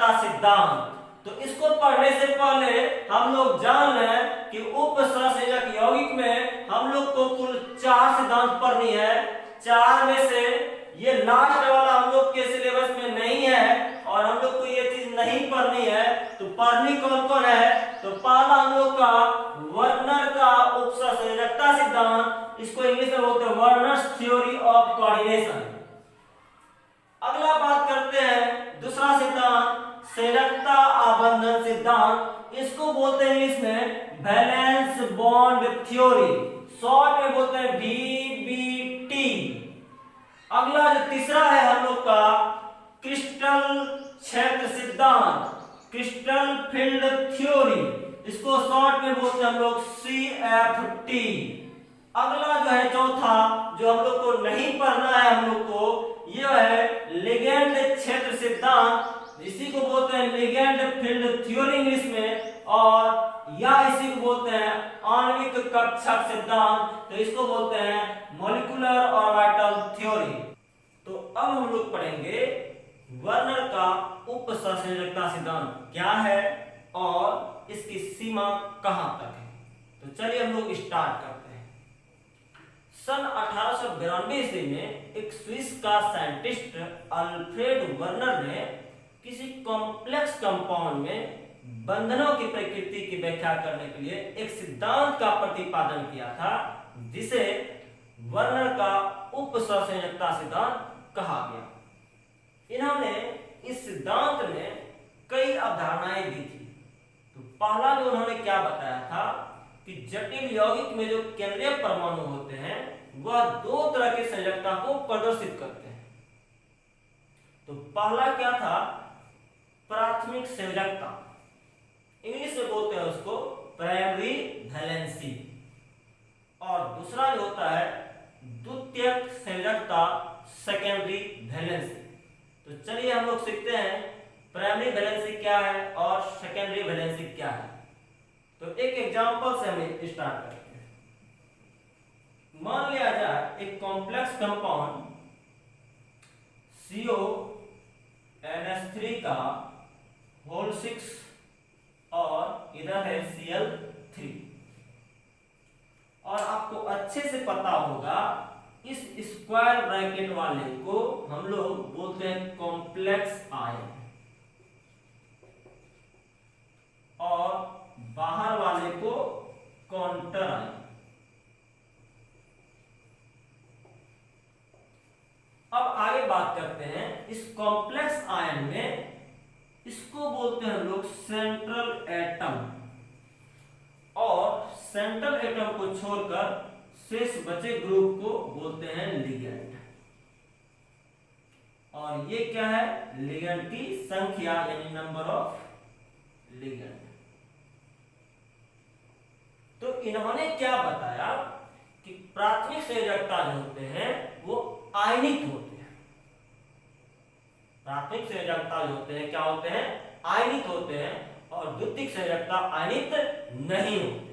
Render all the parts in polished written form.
संयोजकता सिद्धांत। तो इसको पढ़ने से पहले हम लोग जान लें कि उपसहसंयोजक यौगिक में हम लोग को कुल 4 सिद्धांत पढ़नी है। 4 में से ये लास्ट वाला हम लोग के सिलेबस में नहीं है और हम लोग को ये चीज नहीं पढ़नी है। तो पढ़नी कौन कौन है? तो पहला हम लोग का वर्नर का उपसहसंयोजकता सिद्धांत, इसको इंग्लिश में बोलते हैं वर्नर्स थ्योरी ऑफ कोऑर्डिनेशन। अगला बात करते हैं दूसरा सिद्धांत संयोजकता आबंधन सिद्धांत, इसको बोलते हैं इंग्लिश में वैलेंस बॉन्ड थ्योरी, शॉर्ट में बोलते हैं VBT। अगला जो तीसरा है हम लोग का क्रिस्टल क्षेत्र सिद्धांत, क्रिस्टल फील्ड थ्योरी, इसको शॉर्ट में बोलते हैं हम लोग CFT। अगला जो है चौथा जो हम लोग को नहीं पढ़ना है हम लोग को, यह है लिगेंड क्षेत्र सिद्धांत, इसी को बोलते हैं लिगेंड फील्ड थ्योरी इंग्लिश में, और या इसी को बोलते हैं आणविक कक्षक सिद्धांत, तो इसको बोलते हैं मॉलिक्यूलर ऑर्बिटल थ्योरी। तो अब हम लोग पढ़ेंगे वर्नर का उपसहसंयोजकता सिद्धांत क्या है और इसकी सीमा कहां तक है। तो चलिए हम लोग स्टार्ट करते हैं। सन 1892 ईस्वी में एक स्विस का साइंटिस्ट अल्फ्रेड वर्नर ने किसी कॉम्प्लेक्स कंपाउंड में बंधनों की प्रकृति की व्याख्या करने के लिए एक सिद्धांत का प्रतिपादन किया था, जिसे वर्नर का उपसहसंयोजकता सिद्धांत कहा गया। इन्होंने इस सिद्धांत में कई अवधारणाएं दी थी। तो पहला जो उन्होंने क्या बताया था कि जटिल यौगिक में जो केंद्रीय परमाणु होते हैं वह 2 तरह की संयोजकता को प्रदर्शित करते हैं। तो पहला क्या था? प्राथमिक संयोजकता, इंग्लिश में बोलते हैं उसको प्राइमरी वैलेंसी, और दूसरा जो होता है द्वितीयक संयोजकता सेकेंडरी वैलेंसी। तो चलिए हम लोग सीखते हैं प्राइमरी वैलेंसी क्या है और सेकेंडरी वैलेंसी क्या है। तो एक एग्जांपल से हम स्टार्ट करते हैं। मान लिया जाए एक कॉम्प्लेक्स कंपाउंड CONH3 का होल 6 और इधर है Cl3, और आपको अच्छे से पता होगा इस स्क्वायर ब्रैकेट वाले को हम लोग बोलते हैं कॉम्प्लेक्स आयन, और बाहर वाले को काउंटर आयन। अब आगे बात करते हैं इस कॉम्प्लेक्स आयन में, इसको बोलते हैं हम लोग सेंट्रल एटम, और सेंट्रल एटम को छोड़कर शेष बचे ग्रुप को बोलते हैं लिगेंड। और ये क्या है? लिगेंड की संख्या यानी नंबर ऑफ लिगेंड। तो इन्होंने क्या बताया कि प्राथमिक संयोजकता जो होते हैं वो आयनिक होते हैं। प्राथमिक संयोजकता जो होते हैं क्या होते हैं? आयनिक होते हैं, और द्वितीयक संयोजकता आयनित नहीं होते।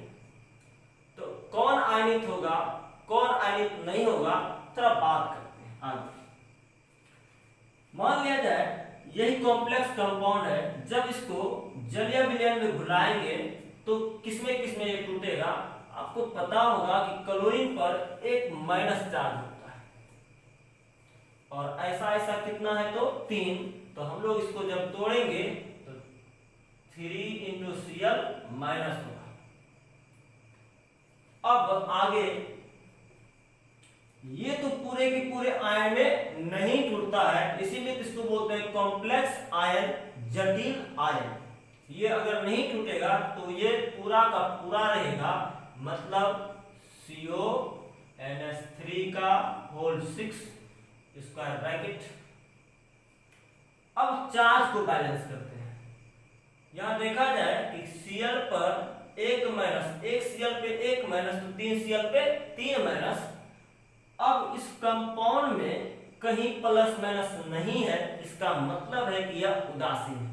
तो कौन आयनित होगा कौन आयनित नहीं होगा थोड़ा बात करते हैं आगे। मान लिया जाए यही कॉम्प्लेक्स कंपाउंड है, जब इसको जलीय विलयन में घुलाएंगे तो किसमें किसमें ये टूटेगा? आपको पता होगा कि क्लोरीन पर एक माइनस चार्ज होता है, और ऐसा ऐसा कितना है? तो 3। तो हम लोग इसको जब तोड़ेंगे तो 3 × Cl माइनस होगा। अब आगे ये तो पूरे के पूरे आयन में नहीं टूटता है, इसीलिए इसको बोलते हैं कॉम्प्लेक्स आयन, जटिल आयन। ये अगर नहीं टूटेगा तो ये पूरा का पूरा रहेगा, मतलब CONH3 का होल 6 स्क्वायर ब्रैकेट। अब चार्ज को बैलेंस करते हैं। यहां देखा जाए कि Cl पर 1 माइनस, 1 Cl पे 1 माइनस, तो 3 Cl पे 3 माइनस। अब इस कंपाउंड में कहीं प्लस माइनस नहीं है, इसका मतलब है कि यह उदासीन है।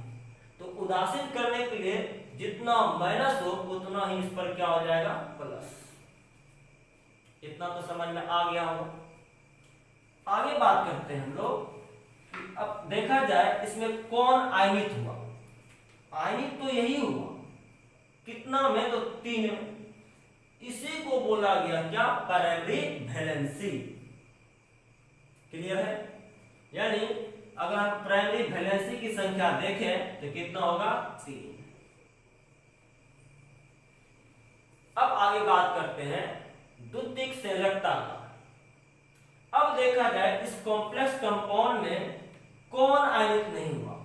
तो उदासीन करने के लिए जितना माइनस हो उतना ही इस पर क्या हो जाएगा? प्लस। इतना तो समझ में आ गया होगा। आगे बात करते हैं हम लोग। अब देखा जाए इसमें कौन आयनित हुआ। आयनिक तो यही हुआ, कितना में, तो 3 में। इसी को बोला गया क्या, प्राइमरी वैलेंसी। क्लियर है? यानी अगर हम प्राइमरी वैलेंसी की संख्या देखें तो कितना होगा, 3। अब आगे बात करते हैं द्वितीयक संयोजकता का। अब देखा जाए इस कॉम्प्लेक्स कंपाउंड में कौन आयनिक नहीं हुआ।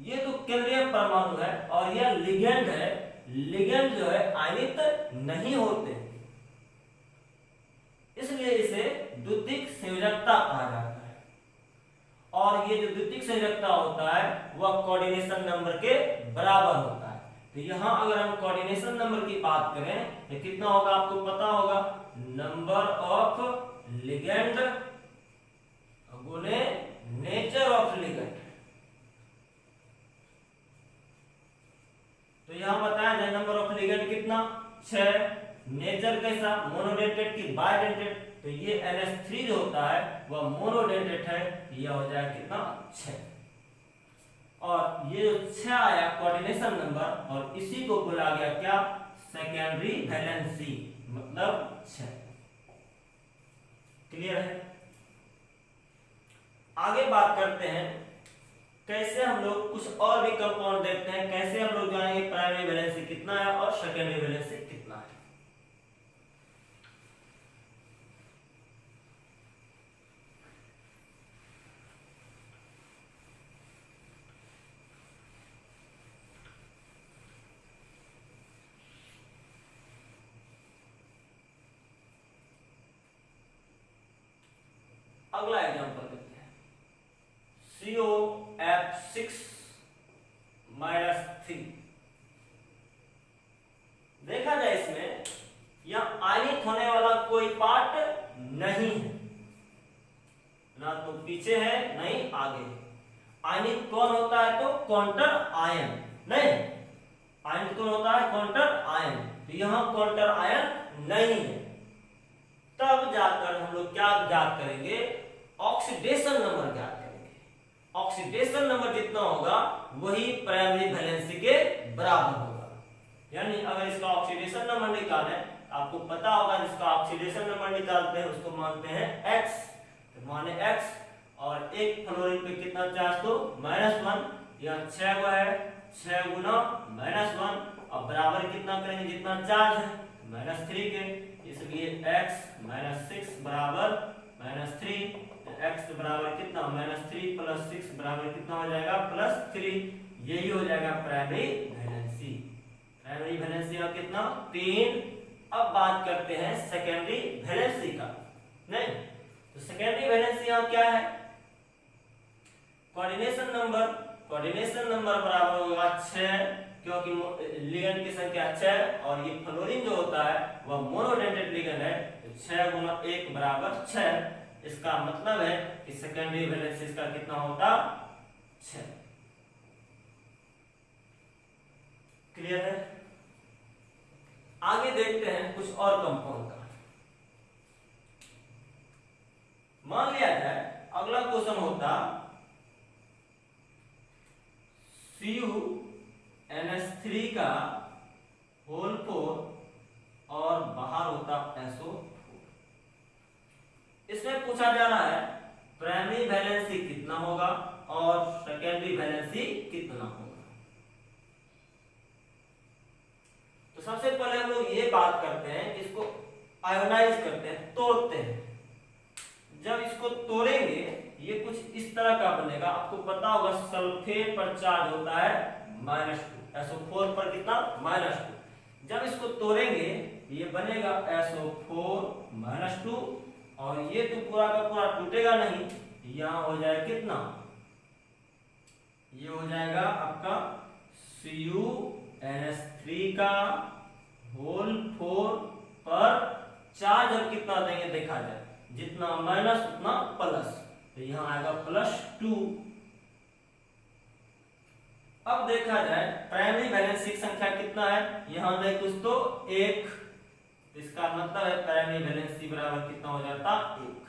ये तो केंद्रीय परमाणु है और यह लिगेंड है। लिगेंड जो है आयनित नहीं होते, इसलिए इसे द्वितीयक संयोजकता कहा जाता है। और ये जो द्वितीयक संयोजकता होता है वह कोऑर्डिनेशन नंबर के बराबर होता है। तो यहां अगर हम कोऑर्डिनेशन नंबर की बात करें तो कितना होगा, आपको पता होगा, नंबर ऑफ लिगेंड गुने नेचर ऑफ लिगेंड। तो यहां बताया जाए नंबर ऑफ लिगेंड कितना, 6। नेचर कैसा, मोनोडेंटेट की बायडेंटेट। तो ये NH3 जो होता है वह मोनोडेंटेट है, यह हो जाएगा कितना, 6। और ये जो 6 आया कोऑर्डिनेशन नंबर, और इसी को बोला गया क्या, सेकेंडरी वैलेंसी, मतलब 6। क्लियर है? आगे बात करते हैं कैसे हम लोग कुछ और भी कंपाउंड देखते हैं, कैसे हम लोग जानेंगे प्राइमरी वैलेंसी कितना है और सेकेंडरी वैलेंसी कितना है। अगला एग्जांपल देखते हैं, COF6 -3। देखा जाए इसमें यह आयनित होने वाला कोई पार्ट नहीं है, ना तो पीछे है नहीं आगे। आयनित कौन होता है, तो काउंटर आयन। नहीं, आयनित कौन होता है, काउंटर आयन। तो यहां काउंटर आयन नहीं है। तब जाकर हम लोग क्या ज्ञात करेंगे, ऑक्सीडेशन नंबर ज्ञात करेंगे। ऑक्सीडेशन नंबर जितना होगा वही प्राइमरी वैलेंसी के बराबर होगा। यानी अगर इसका ऑक्सीडेशन नंबर निकालें, आपको पता होगा जिसका ऑक्सीडेशन नंबर निकालते हैं उसको मानते हैं X। तो माने X, और एक फ्लोरीन पे कितना चार्ज, तो -1। यहाँ 6 है, 6 गुना -1, और बराबर कितना करेंगे, जितना चार्ज है -3 के, इसलिए x -6 बराबर -3। तो x बराबर कितना, -3 + 6 बराबर कितना हो जाएगा, +3। यही हो जाएगा प्राइमरी वैलेंसी। प्राइमरी वैलेंसी का कितना, 3। अब बात करते हैं सेकेंडरी वैलेंसी का। नहीं, तो सेकेंडरी वैलेंसी यहाँ क्या है, कोऑर्डिनेशन नंबर। कोऑर्डिनेशन नंबर बराबर होगा 6, क्योंकि लिगेंड की संख्या 6 और ये फ्लोरीन जो होता है वह मोनोडेंटेट लिगेंड है। तो 6 × 1 = 6। इसका मतलब है कि सेकेंडरी वैलेंसी इसका कितना होता, 6। क्लियर है? आगे देखते हैं कुछ और कंपाउंड का। मान लिया जाए अगला क्वेश्चन होता CuNH3 का होल 4 और बाहर होता SO4। इसमें पूछा जा रहा है प्राइमरी वैलेंसी कितना होगा और सेकेंडरी वैलेंसी कितना होगा। तो सबसे पहले हम लोग ये बात करते हैं कि इसको आयोनाइज करते हैं, तोड़ते हैं। जब इसको तोड़ेंगे ये कुछ इस तरह का बनेगा। आपको पता होगा सल्फेट पर चार्ज होता है -2, SO4 पर कितना, -2। जब इसको तोड़ेंगे ये बनेगा SO4 -2, और ये तो पूरा का पूरा टूटेगा नहीं, यहां हो जाएगा कितना, ये हो जाएगा आपका CuNH3 का होल 4 पर चार्ज हम कितना देंगे, देखा जाए जितना माइनस उतना प्लस, तो यहां आएगा +2। अब देखा जाए प्राइमरी वैलेंसी की संख्या कितना है, यहां देख कुछ तो 1, इसका मतलब है प्राइमरी वैलेंसी बराबर कितना हो जाता, 1।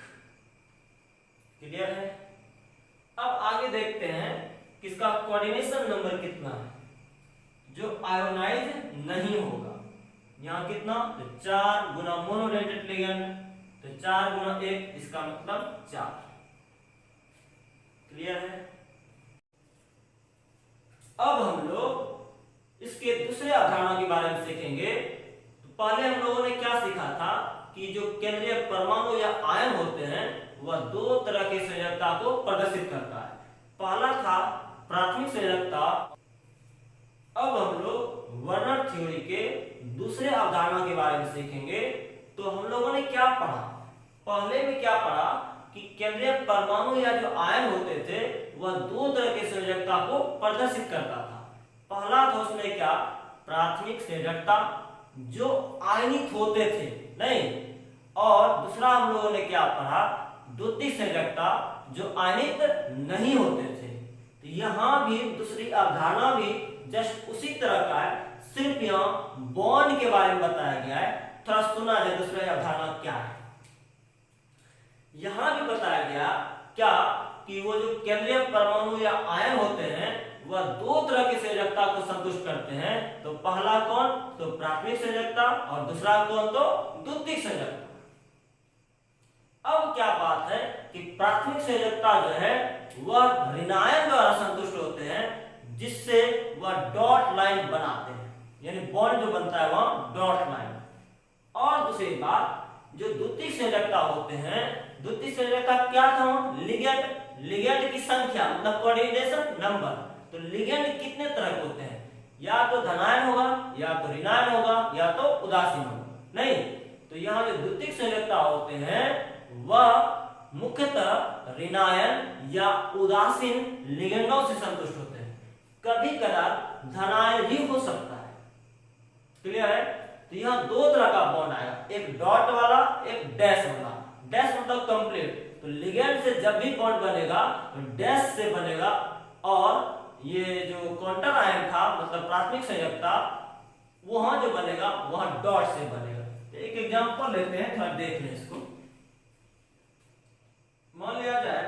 क्लियर है? अब आगे देखते हैं किसका कोऑर्डिनेशन नंबर कितना है। जो आयोनाइज नहीं होगा। यहाँ कितना, तो 4 गुना मोनोडेंटेट लिगेंड, तो 4 गुना 1, इसका मतलब 4। क्लियर है। अब हम लोग इसके दूसरे अवधारणा के बारे में सीखेंगे। तो पहले हम लोगों ने क्या सीखा था कि जो केंद्रीय परमाणु या आयन होते हैं वह 2 तरह की संयोजकता को प्रदर्शित करता है। पहला था प्राथमिक संयोजकता। अब हम लोग वर्नर थ्योरी के दूसरे अवधारणा के बारे में सीखेंगे। तो हम लोगों ने क्या पढ़ा, पहले में क्या पढ़ा कि केंद्रीय परमाणु या जो आयन होते थे वह 2 तरह की संयोजकता को प्रदर्शित करता था। पहला था उसमें क्या, प्राथमिक संयोजकता, जो आयनित होते थे नहीं, और दूसरा हम लोगों ने क्या पढ़ा, द्वितीयक संयोजकता, जो आयनित नहीं होते थे। तो यहाँ भी दूसरी अवधारणा भी जस्ट उसी तरह का है, सिर्फ यहाँ बॉन्ड के बारे में बताया गया है। थोड़ा सुना जाए दूसरी अवधारणा क्या है। यहां भी बताया गया क्या कि वो जो केंद्रीय परमाणु या आयन होते हैं वह 2 तरह की संयोजकता को संतुष्ट करते हैं। तो पहला कौन, तो प्राथमिक संयोजकता, और दूसरा कौन, तो द्वितीयक संयोजकता। अब क्या बात है कि प्राथमिक संयोजकता जो है वह ऋणायन द्वारा संतुष्ट होते हैं, जिससे वह डॉट लाइन बनाते हैं, यानी बॉन्ड जो बनता है वह डॉट लाइन। और दूसरी बात, जो द्वितीयक संयोजकता होते हैं, द्वितीयक संयोजकता क्या था, लिगेंड की संख्या मतलब कोऑर्डिनेशन नंबर। तो लिगेंड कितने तरह के होते हैं, या तो धनायन होगा, या तो ऋणायन होगा, या तो उदासीन होगा नहीं। तो यहाँ जो द्वितीयक संयोजकता होते हैं वह मुख्यतः ऋणायन या उदासीन लिगेंडों से संतुष्ट होते हैं। कभी कभार धनायन भी हो सकता है। क्लियर है। तो यहाँ 2 तरह का बॉन्ड आएगा, एक डॉट वाला, एक डैश वाला। डैश मतलब कंप्लीट। तो लिगेंड से जब भी बॉन्ड बनेगा तो डैश से बनेगा, और ये जो काउंटर आयन था मतलब प्राथमिक संयोजकता, वहां जो बनेगा वहां डॉट से बनेगा। तो एक एग्जांपल लेते हैं, थोड़ा देख लें इसको। मान लिया जाए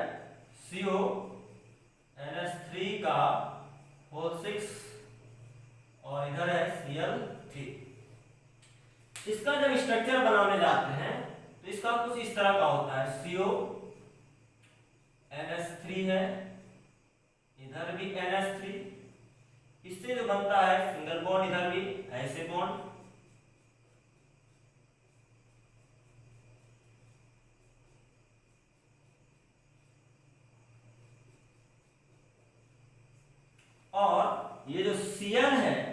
CONH3 का होल 6 और इधर है Cl3। इसका जब स्ट्रक्चर बनाने जाते हैं तो इसका कुछ इस तरह का होता है। CONH3 है, इधर भी NH3, इससे जो बनता है सिंगल बॉन्ड, इधर भी ऐसे बॉन्ड, और ये जो Cl है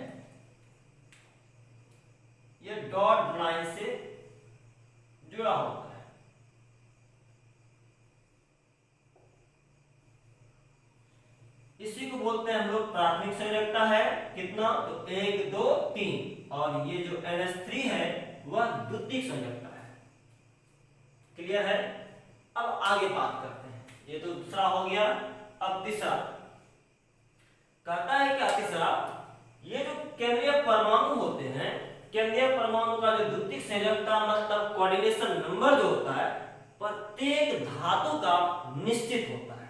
ये डॉट लाइन से जुड़ा होता है। इसी को बोलते हैं हम लोग प्राथमिक संयोजकता है। कितना, तो 1 2 3, और ये जो NH3 है वह द्वितीयक संयोजकता है। क्लियर है। अब आगे बात करते हैं, ये तो दूसरा हो गया। अब तीसरा कहता है क्या, तीसरा, ये जो केंद्रीय परमाणु होते हैं, केंद्रीय परमाणु का जो द्वितीयक संयोजकता मतलब कोऑर्डिनेशन नंबर जो होता है प्रत्येक धातु का निश्चित होता है।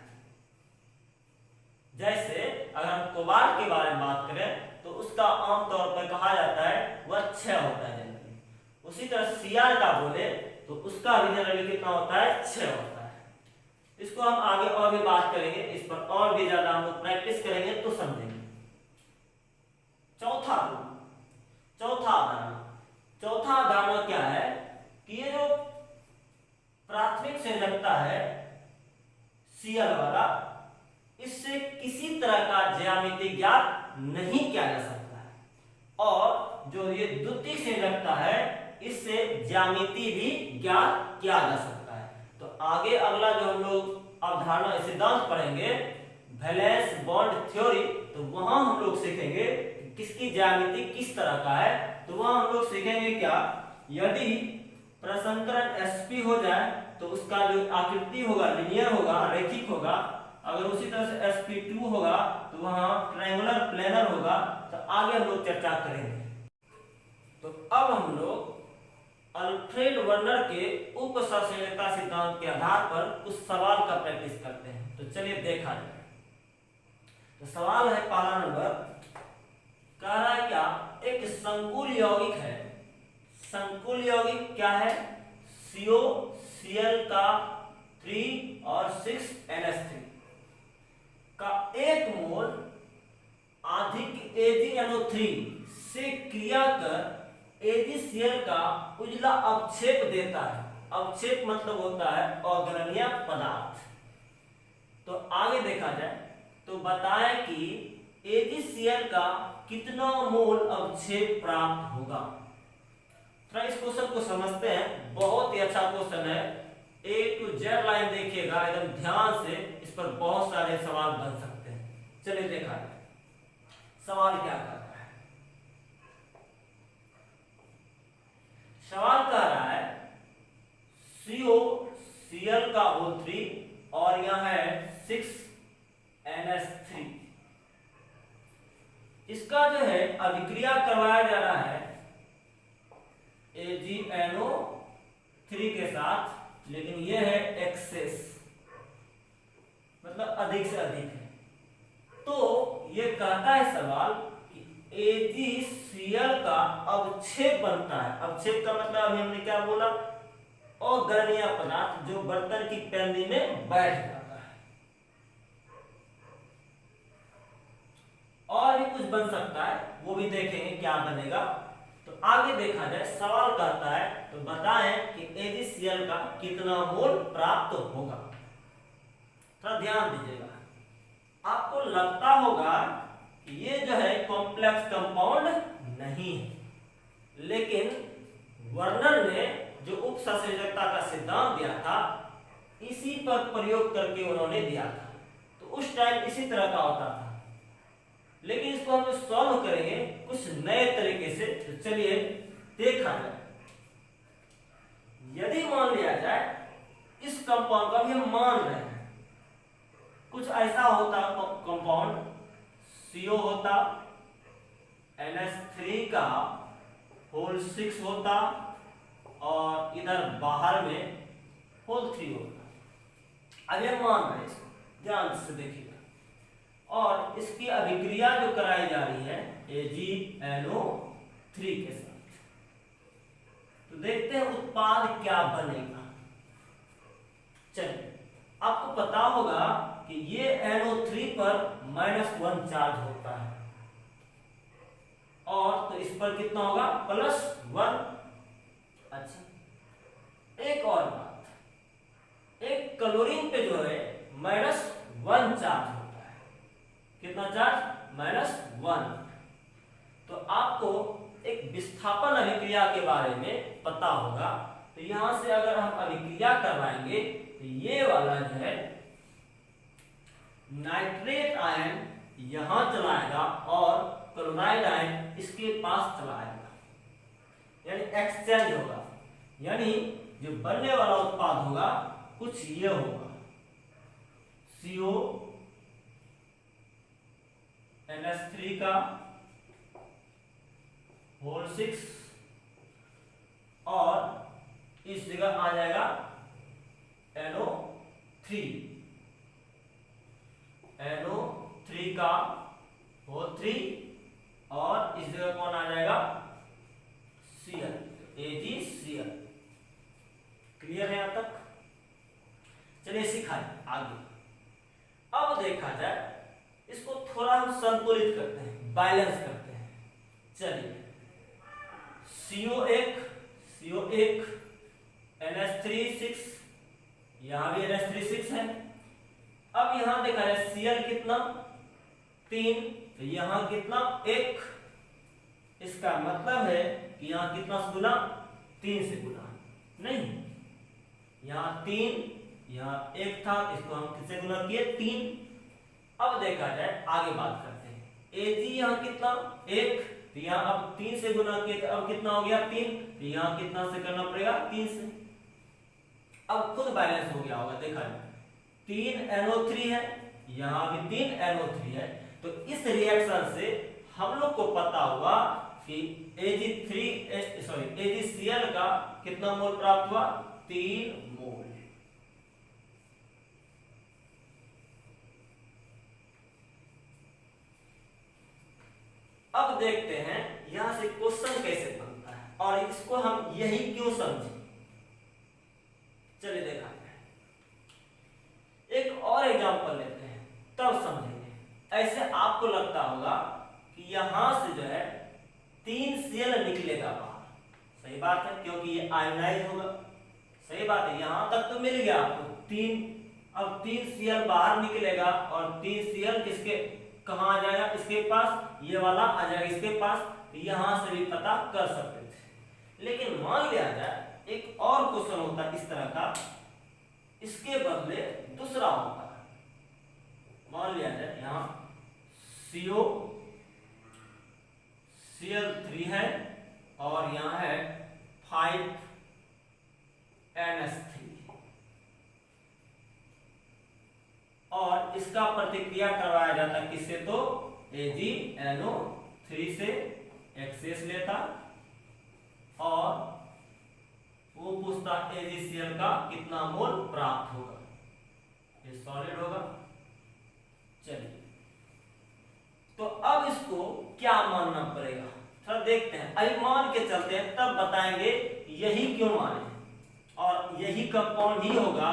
जैसे अगर हम कोबाल्ट के बारे में बात करें तो उसका आमतौर पर कहा जाता है वह 6 होता है जनरली। उसी तरह Cr का बोले तो उसका भी जनरली कितना होता है, 6 होता है। इसको हम आगे और भी बात करेंगे, इस पर और भी ज्यादा हम लोग प्रैक्टिस करेंगे तो समझेंगे। चौथा धारणा क्या है कि ये जो प्राथमिक संयोजकता है Cl वाला, इससे किसी तरह का ज्यामिति ज्ञात नहीं किया जा सकता है, और जो ये द्वितीयक संयोजकता है इससे ज्यामिति भी ज्ञात किया जा सकता है। तो आगे अगला जो हम लोग अवधारणा सिद्धांत पढ़ेंगे वैलेंस बॉन्ड थ्योरी, तो वहां हम लोग सीखेंगे किसकी ज्यामिति किस तरह का है। तो वहां हम लोग सीखेंगे क्या, यदि प्रसंकरण sp हो जाए तो उसका जो आकृति होगा लीनियर होगा, रैखिक होगा। अगर उसी तरह से sp2 होगा तो वहां ट्रायंगुलर प्लेनर होगा। तो आगे हम लोग चर्चा करेंगे। तो अब हम लोग अल्फ्रेड वर्नर के उपसंयोजकता सिद्धांत के आधार पर कुछ सवाल का प्रैक्टिस करते हैं। तो चलिए देखा जाए। तो सवाल है पहला नंबर, कह रहा है संकुल यौगिक है, संकुल यौगिक क्या है, CO Cl का 3 और 6NH3 का 1 मोल अधिक AgNO3 से क्रिया कर AgCl का उजला अवक्षेप देता है। अवक्षेप मतलब होता है अग्रणीय पदार्थ। तो आगे देखा जाए तो बताएं कि AgCl का कितना मोल अवक्षेप प्राप्त होगा। थोड़ा इस क्वेश्चन को समझते हैं, बहुत ही अच्छा क्वेश्चन है। A to Z लाइन देखिएगा एकदम ध्यान से, इस पर बहुत सारे सवाल बन सकते हैं। चलिए देखा जाए सवाल क्या करता है। सवाल कह रहा है CO Cl का होल 3 और यहां है 6NH3, इसका जो है अभिक्रिया करवाया जा रहा है AgNO3 के साथ, लेकिन यह है एक्सेस, मतलब अधिक से अधिक है। तो यह कहता है सवाल कि AgCl का अवक्षेप बनता है। अवक्षेप का मतलब अभी हमने क्या बोला, अग्रणीय पदार्थ जो बर्तन की पैंदी में बैठ जाता है। और भी कुछ बन सकता है, वो भी देखेंगे क्या बनेगा। तो आगे देखा जाए सवाल कहता है तो बताएं कि AgCl का कितना मोल प्राप्त होगा। थोड़ा ध्यान दीजिएगा, आपको लगता होगा कि ये जो है कॉम्प्लेक्स कंपाउंड नहीं है, लेकिन वर्नर ने जो उपसंयोजकता का सिद्धांत दिया था इसी पर प्रयोग करके उन्होंने दिया था। तो उस टाइम इसी तरह का होता था, लेकिन इसको हम सॉल्व करेंगे कुछ नए तरीके से। तो चलिए देखा जाए। यदि मान लिया जाए इस कंपाउंड का भी हम मान रहे हैं, कुछ ऐसा होता कंपाउंड CO होता, NH3 का होल 6 होता और इधर बाहर में होल 3 होता। अब हम मान रहे हैं, इसको ध्यान से देखिएगा। और इसकी अभिक्रिया जो कराई जा रही है AgNO3 के साथ, तो देखते हैं उत्पाद क्या बनेगा। चलिए, आपको पता होगा कि ये NO3 पर -1 चार्ज होता है, और तो इस पर कितना होगा, +1। अच्छा, एक और बात, एक क्लोरीन पे जो है -1 चार्ज होता है। कितना चार्ज, -1। तो आपको एक विस्थापन अभिक्रिया के बारे में पता होगा। तो यहां से अगर हम अभिक्रिया करवाएंगे तो ये वाला जो है नाइट्रेट आयन यहां चलाएगा और क्लोराइड आयन इसके पास चलाएगा, यानी एक्सचेंज होगा। यानी जो बनने वाला उत्पाद होगा कुछ ये होगा, CO NH3 का होल 6 और इस जगह आ जाएगा NO3 का होल 3 और इस जगह कौन आ जाएगा, Cl, AgCl। क्लियर है यहां तक? चलिए सिखाएं आगे। अब देखा जाए इसको थोड़ा हम संतुलित करते हैं, बैलेंस करते हैं। चलिए, CO1 NH3 6, यहां भी NH3 6 है। अब यहां देखा जाए Cl कितना, 3, तो यहां कितना, 1। इसका मतलब है कि यहां कितना से गुना, 3 से गुना नहीं, यहां 3, यहां 1 था, इसको हम किससे गुना किए, 3। अब देखा जाए आगे बात करते हैं। Ag यहां कितना, 1, तो यहां अब 3 से गुना किए, तो अब कितना हो गया, 3। तो यहां कितना से करना पड़ेगा, 3 से। अब खुद बैलेंस हो गया होगा, देखा जाए 3 NO3 है, यहां भी 3 NO3 है। तो इस रिएक्शन से हम लोग को पता होगा कि AgCl का कितना मोल प्राप्त हुआ, 3 मोल। अब देखते हैं यहां से क्वेश्चन कैसे बनता है और इसको हम यही क्यों समझे, चलिए देखा जाए। एक और एग्जांपल लेते हैं तब समझेंगे। ऐसे आपको लगता होगा कि यहां से जो है 3 Cl निकलेगा बाहर, सही बात है क्योंकि ये आयोनाइज होगा, सही बात है, यहां तक तो मिल गया आपको 3। अब 3 Cl बाहर निकलेगा और 3 Cl किसके कहां आ जाएगा, इसके पास, ये वाला आ जाएगा इसके पास, तो यहां से भी पता कर सकते थे। लेकिन मान लिया जाए एक और क्वेश्चन होता है इस तरह का, इसके बदले दूसरा होता है। मान लिया जाए यहां CO Cl3 है और यहां है 5 NH3 और इसका प्रतिक्रिया करवाया जाता किससे, तो AgNO3 से एक्सेस लेता और वो पूछता AgCl का कितना मोल प्राप्त होगा, ये सॉलिड होगा। चलिए तो अब इसको क्या मानना पड़ेगा थोड़ा देखते हैं। अभी मान के चलते हैं तब बताएंगे यही क्यों माने और यही कंपाउंड ही होगा,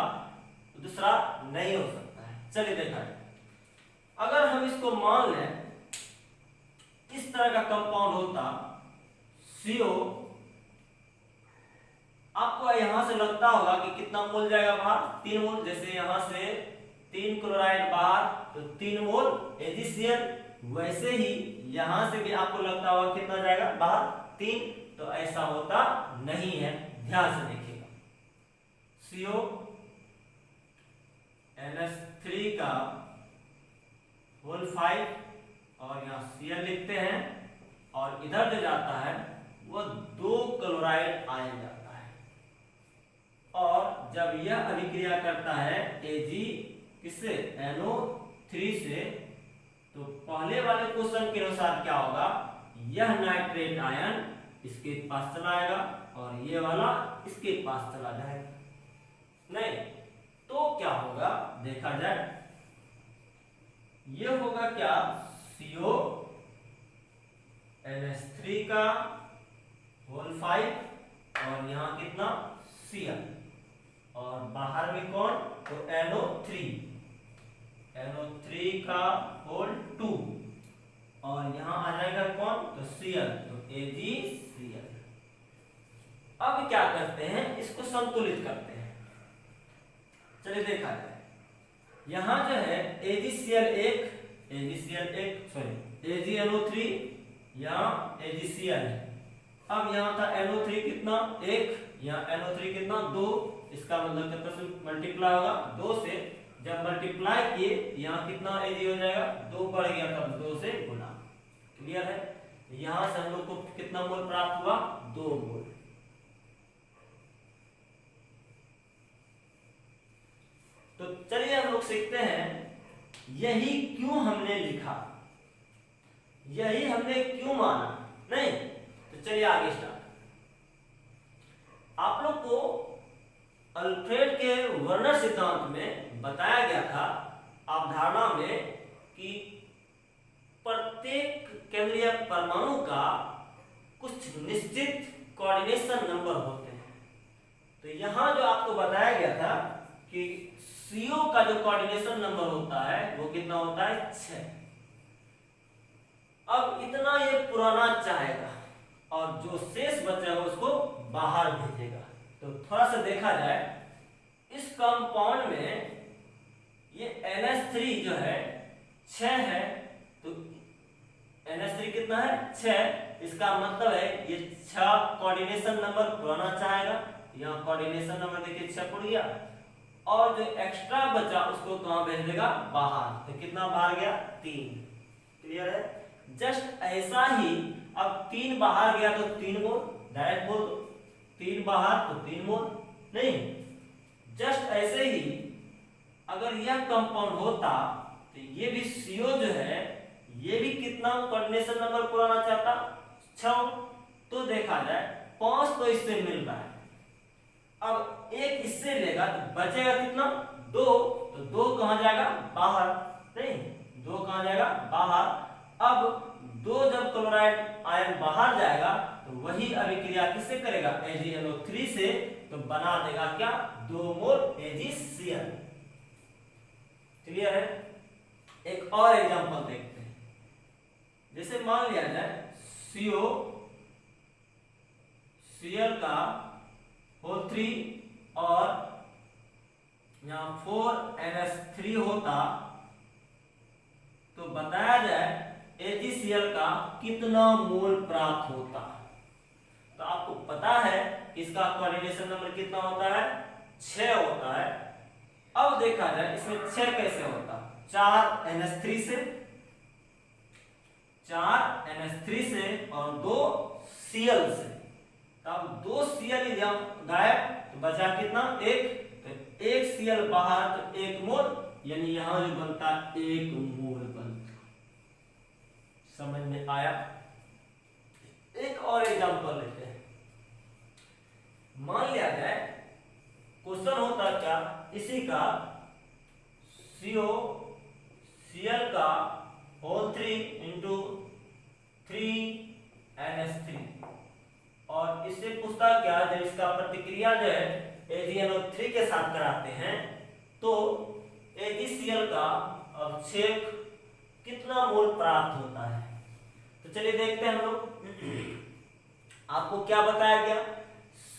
दूसरा नहीं हो सकता है। चलिए देखा जाए, अगर हम इसको मान लें इस तरह का कंपाउंड होता CO, आपको यहां से लगता होगा कि कितना मोल जाएगा बाहर, 3 मोल। जैसे यहां से 3 क्लोराइड बाहर तो 3 मोल AgCl, वैसे ही यहां से भी आपको लगता होगा कितना जाएगा बाहर, 3। तो ऐसा होता नहीं है, ध्यान से देखिएगा। CO NH3 का होल 5 और यहाँ Cl लिखते हैं और इधर जो जाता है वो 2 क्लोराइड आयन जाता है और जब यह अभिक्रिया करता है Ag किससे, NO3 से, तो पहले वाले क्वेश्चन के अनुसार क्या होगा, यह नाइट्रेट आयन इसके पास चला आएगा और ये वाला इसके पास चला जाएगा। नहीं तो क्या होगा देखा जाए, ये होगा क्या, CO NH3 का होल 5 और यहाँ कितना Cl और बाहर में कौन, तो NO3 का होल 2 और यहाँ आ जाएगा कौन, तो Cl, तो AgCl। अब क्या करते हैं, इसको संतुलित करते हैं। चलिए देखा जाए, यहां जो है AgCl1 AgNO3 यहाँ AgCl है। अब यहाँ था NO3 कितना 1, यहाँ NO3 कितना 2, इसका मतलब कितना से मल्टीप्लाई होगा 2 से, जब मल्टीप्लाई किए यहाँ कितना Ag हो जाएगा, 2 बढ़ गया तब 2 से गुना। क्लियर है, यहाँ से हम लोग को कितना मोल प्राप्त हुआ, 2 मोल। तो चलिए हम लोग सीखते हैं यही क्यों हमने लिखा, यही हमने क्यों माना, नहीं तो चलिए आगे स्टार्ट। आप लोग को अल्फ्रेड के वर्नर सिद्धांत में बताया गया था अवधारणा में कि प्रत्येक केंद्रीय परमाणु का कुछ निश्चित कोऑर्डिनेशन नंबर होते हैं। तो यहां जो आपको बताया गया था कि CO का जो कोऑर्डिनेशन नंबर होता है वो कितना होता है, 6। अब इतना ये पुराना चाहेगा और जो शेष बचा है उसको बाहर भेजेगा। तो थोड़ा सा देखा जाए, इस कंपाउंड में ये NH3 जो है 6 है, तो NH3 कितना है, 6। इसका मतलब है ये 6 कोऑर्डिनेशन नंबर पुराना चाहेगा। यहाँ कोऑर्डिनेशन नंबर देखिए 6 पड़ गया और जो एक्स्ट्रा बचा उसको कहां भेज देगा, बाहर। तो कितना बाहर गया, 3। क्लियर है, जस्ट ऐसा ही। अब 3 बाहर गया तो 3 मोल, डायरेक्ट बोल दो 3 बाहर तो 3 मोल, नहीं जस्ट ऐसे ही अगर यह कंपाउंड होता तो ये भी CO जो है ये भी कितना कोऑर्डिनेशन नंबर पुराना चाहता, 6। तो देखा जाए 5 तो इससे मिल रहा है, अब 1 इससे लेगा तो बचेगा कितना, 2। तो 2 कहां जाएगा, बाहर, नहीं 2 कहां जाएगा, बाहर। अब दो जब क्लोराइड आयन बाहर जाएगा तो वही अभिक्रिया किससे करेगा, AgNO3 से, तो बना देगा क्या, 2 मोल AgCl। क्लियर है। एक और एग्जांपल देखते हैं। जैसे मान लिया जाए CO Cl का होल 3 और यहाँ 4NH3 होता, तो बताया जाए AgCl का कितना मोल प्राप्त होता। तो आपको पता है कि इसका कोऑर्डिनेशन नंबर कितना होता है, 6 होता है। अब देखा जाए इसमें 6 कैसे होता, 4NH3 से, 4NH3 से और 2 Cl से। तो अब 2 Cl गायब तो बचा कितना, 1। तो 1 Cl बाहर तो 1 मोल, यानी यहां जो बनता 1 मोल बनता। समझ में आया। एक और एग्जांपल लेते हैं। मान लिया जाए क्वेश्चन होता क्या, इसी का Cl का होल 3 इंटू 3NH3 और इससे पूछता क्या, जब इसका प्रतिक्रिया जो है AgNO3 के साथ कराते हैं तो AgCl का अब चेक कितना मोल प्राप्त होता है। तो चलिए देखते हैं हम लोग। आपको क्या बताया गया,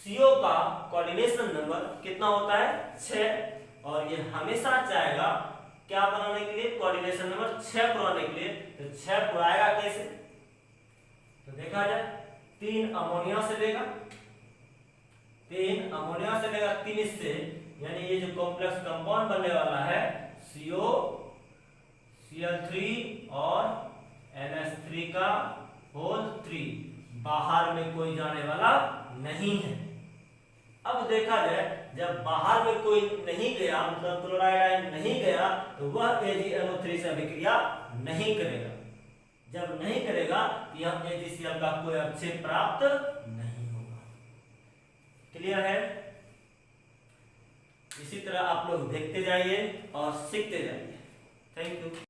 CO का कोऑर्डिनेशन नंबर कितना होता है, 6, और ये हमेशा चाहेगा क्या बनाने के लिए, कोऑर्डिनेशन नंबर 6 पुराने के लिए। तो 6 पुराएगा कैसे, तो देखा जाए 3 अमोनिया से लेगा, 3 अमोनिया से लेगा, 3 इससे, यानी ये जो कॉम्प्लेक्स कंपाउंड बनने वाला है CO Cl3 और NH3 का होल 3, बाहर में कोई जाने वाला नहीं है। अब देखा जाए जब बाहर में कोई नहीं गया, मतलब क्लोराइड आयन नहीं गया, तो वह AgNO3 से अभिक्रिया नहीं करेगा। जब नहीं करेगा तो यह AgCl का कोई अवक्षेप प्राप्त नहीं होगा। क्लियर है। इसी तरह आप लोग देखते जाइए और सीखते जाइए। Thank you.